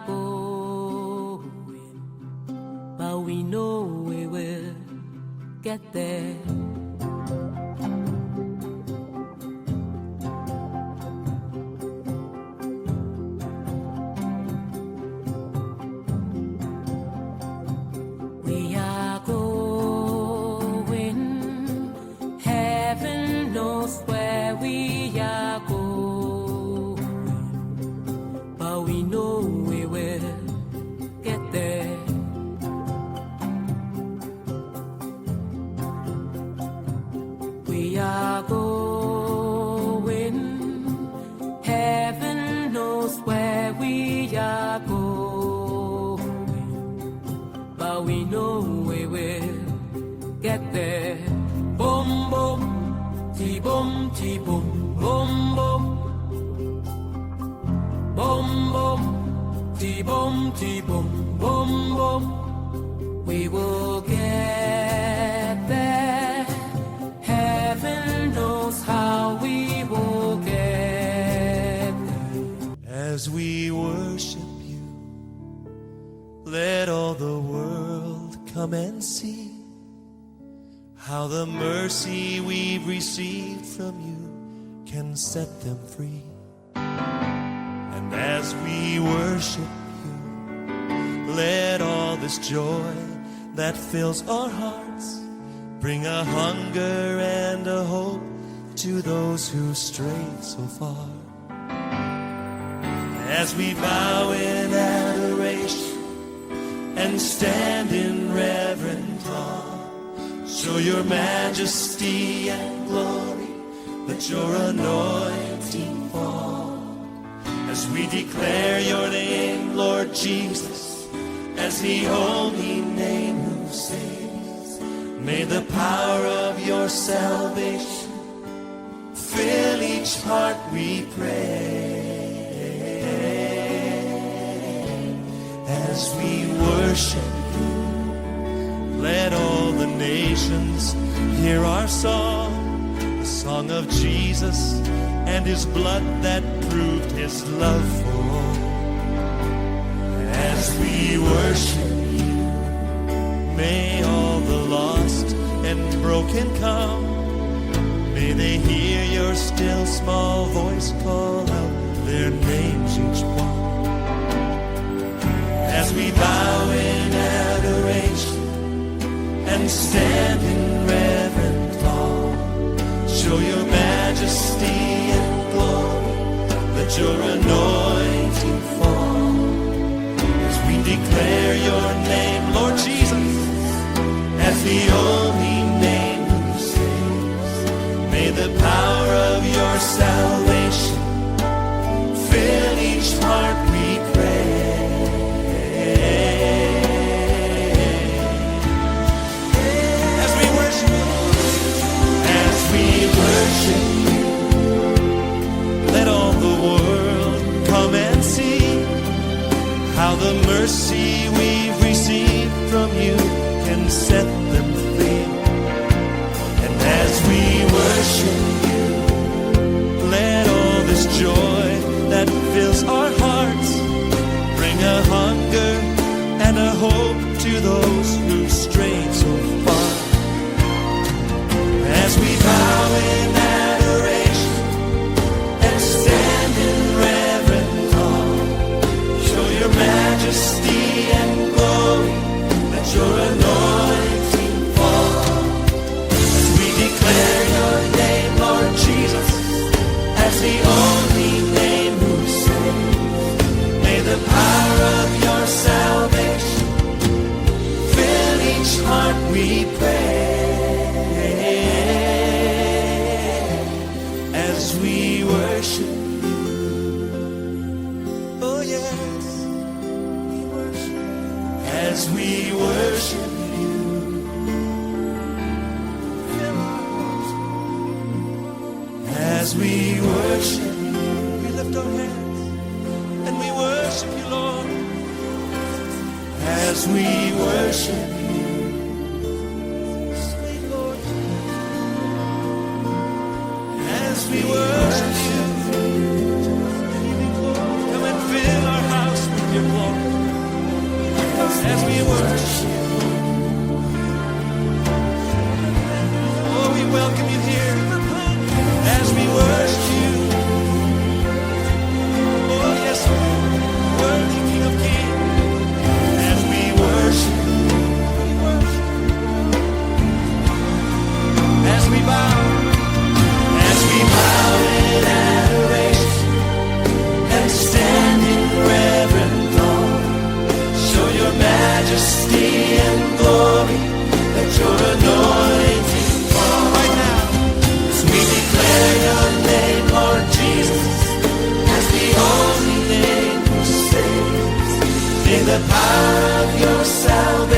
going, but we know we will get there. We are going, heaven knows where we are going, but we know we will get there. We are going, heaven knows where we are going, but we know we will get there. Boom, boom, ti-boom, ti-boom, boom, boom. Boom, boom, ti-boom, ti-boom, boom, boom. We will get there. Heaven knows how we will get there. As we worship you, let all the world come and see how the mercy we've received from you can set them free. And as we worship you, let all this joy that fills our hearts bring a hunger and a hope to those who strayed so far. As we bow in adoration and stand in reverent awe, show your majesty and glory, let your anointing fall. As we declare your name, Lord Jesus, as the only name who saves, may the power of your salvation fill each heart, we pray. As we worship you, let all the nations hear our song, the song of Jesus and his blood that proved his love for all. As we worship you, may all the lost and broken come. May they hear your still small voice call out their names each one. As we bow in adoration and stand in reverent awe, show your majesty and glory, let your anointing fall. As we declare your name, Lord Jesus, as the only name who saves, may the power of your salvation fill each heart, we pray. As we worship you, let all the world come and see how the mercy we've received from you can set them free. And as we worship you, let all this joy that fills our hearts bring a hunger and a hope to those who strayed so far. As we bow in adoration and stand in reverent awe, show your majesty and glory, let your anointing fall. As we declare your name, Lord Jesus, as the only name who saves, may the power of your salvation fill each heart, we pray. As we worship you, oh yes, we worship. As we worship you, as we worship you, we lift our hands and we worship you, Lord. As we worship you, sweet Lord. As we worship you, come and fill our house with your glory. worship. Oh, we welcome you here as we worship you. Oh, yes, worthy King of Kings, as we worship, as we bow in adoration and stand in reverent awe. Show your majesty and glory, let your anointing fall right now. As we declare your name, Lord Jesus, as the only name who saves. In the power of your salvation,